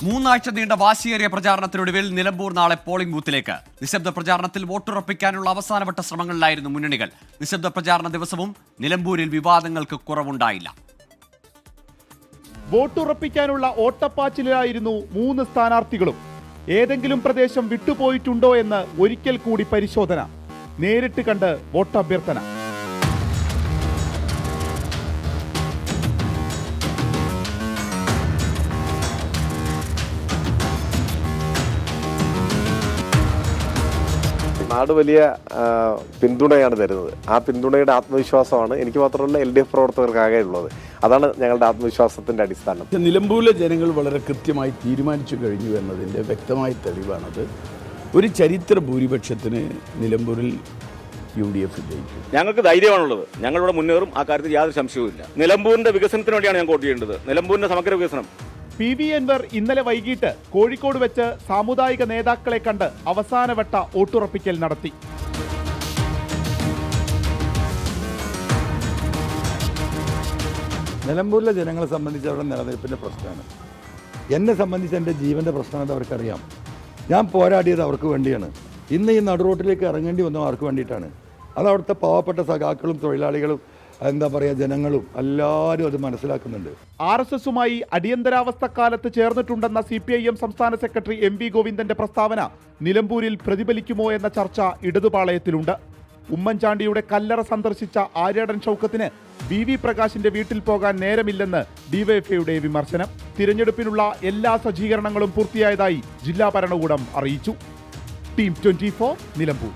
മൂന്നാഴ്ച നീണ്ട വാശിയേറിയ പ്രചാരണത്തിനൊടുവിൽ നിലമ്പൂർ നാളെ പോളിംഗ് ബൂത്തിലേക്ക്. നിശബ്ദ പ്രചാരണത്തിൽ വോട്ടുറപ്പിക്കാനുള്ള അവസാനവട്ട ശ്രമങ്ങളിലായിരുന്നു മുന്നണികൾ. നിശബ്ദ പ്രചാരണ ദിവസവും നിലമ്പൂരിൽ വിവാദങ്ങൾക്ക് കുറവുണ്ടായില്ല. വോട്ടുറപ്പിക്കാനുള്ള ഓട്ടപ്പാച്ചിലായിരുന്നു മൂന്ന് സ്ഥാനാർത്ഥികളും. ഏതെങ്കിലും പ്രദേശം വിട്ടുപോയിട്ടുണ്ടോ എന്ന് ഒരിക്കൽ കൂടി പരിശോധന. നേരിട്ട് കണ്ട് വോട്ടഭ്യർത്ഥന. നാട് വലിയ പിന്തുണയാണ് തരുന്നത്. ആ പിന്തുണയുടെ ആത്മവിശ്വാസമാണ് എനിക്ക് മാത്രമല്ല LDF പ്രവർത്തകർക്കാകെ ഉള്ളത്. അതാണ് ഞങ്ങളുടെ ആത്മവിശ്വാസത്തിന്റെ അടിസ്ഥാനം. നിലമ്പൂരിലെ ജനങ്ങൾ വളരെ കൃത്യമായി തീരുമാനിച്ചു കഴിഞ്ഞു എന്നതിൻ്റെ വ്യക്തമായ തെളിവാണത്. ഒരു ചരിത്ര ഭൂരിപക്ഷത്തിന് നിലമ്പൂരിൽ UDF ജയിക്കും. ഞങ്ങൾക്ക് ധൈര്യമാണുള്ളത്. ഞങ്ങളിവിടെ മുന്നേറും. ആ കാര്യത്തിൽ യാതൊരു സംശയവുമില്ല. നിലമ്പൂരിന്റെ വികസനത്തിന് വേണ്ടിയാണ് ഞാൻ വോട്ട് ചെയ്യേണ്ടത്. നിലമ്പൂരിന്റെ സമഗ്ര വികസനം. PV അൻവർ ഇന്നലെ വൈകിട്ട് കോഴിക്കോട് വെച്ച് സാമുദായിക നേതാക്കളെ കണ്ട് അവസാനവട്ട വോട്ടുറപ്പിക്കൽ നടത്തി. നിലമ്പൂരിലെ ജനങ്ങളെ സംബന്ധിച്ച് അവരുടെ നിലനിൽപ്പിൻ്റെ പ്രശ്നമാണ്. എന്നെ സംബന്ധിച്ച് എൻ്റെ ജീവൻ്റെ പ്രശ്നമാണെന്ന് അവർക്കറിയാം. ഞാൻ പോരാടിയത് അവർക്ക് വേണ്ടിയാണ്. ഇന്ന് ഈ നടുറോട്ടിലേക്ക് ഇറങ്ങേണ്ടി വന്നത് അവർക്ക് വേണ്ടിയിട്ടാണ്. അത് അവിടുത്തെ പാവപ്പെട്ട സഖാക്കളും തൊഴിലാളികളും എന്താ പറയുക ജനങ്ങളും എല്ലാവരും അത് മനസ്സിലാക്കുന്നുണ്ട്. RSSുമായി അടിയന്തരാവസ്ഥക്കാലത്ത് ചേർന്നിട്ടുണ്ടെന്ന CPIM സംസ്ഥാന സെക്രട്ടറി MV ഗോവിന്ദന്റെ പ്രസ്താവന നിലമ്പൂരിൽ പ്രതിഫലിക്കുമോ എന്ന ചർച്ച ഇടതുപാളയത്തിലുണ്ട്. ഉമ്മൻചാണ്ടിയുടെ കല്ലറ സന്ദർശിച്ച ആര്യാടൻ ഷൗക്കത്തിന് BV പ്രകാശിന്റെ വീട്ടിൽ പോകാൻ നേരമില്ലെന്ന് DYFIയുടെ വിമർശനം. തിരഞ്ഞെടുപ്പിനുള്ള എല്ലാ സജ്ജീകരണങ്ങളും പൂർത്തിയായതായി ജില്ലാ ഭരണകൂടം അറിയിച്ചു. ടീം 24 നിലമ്പൂർ.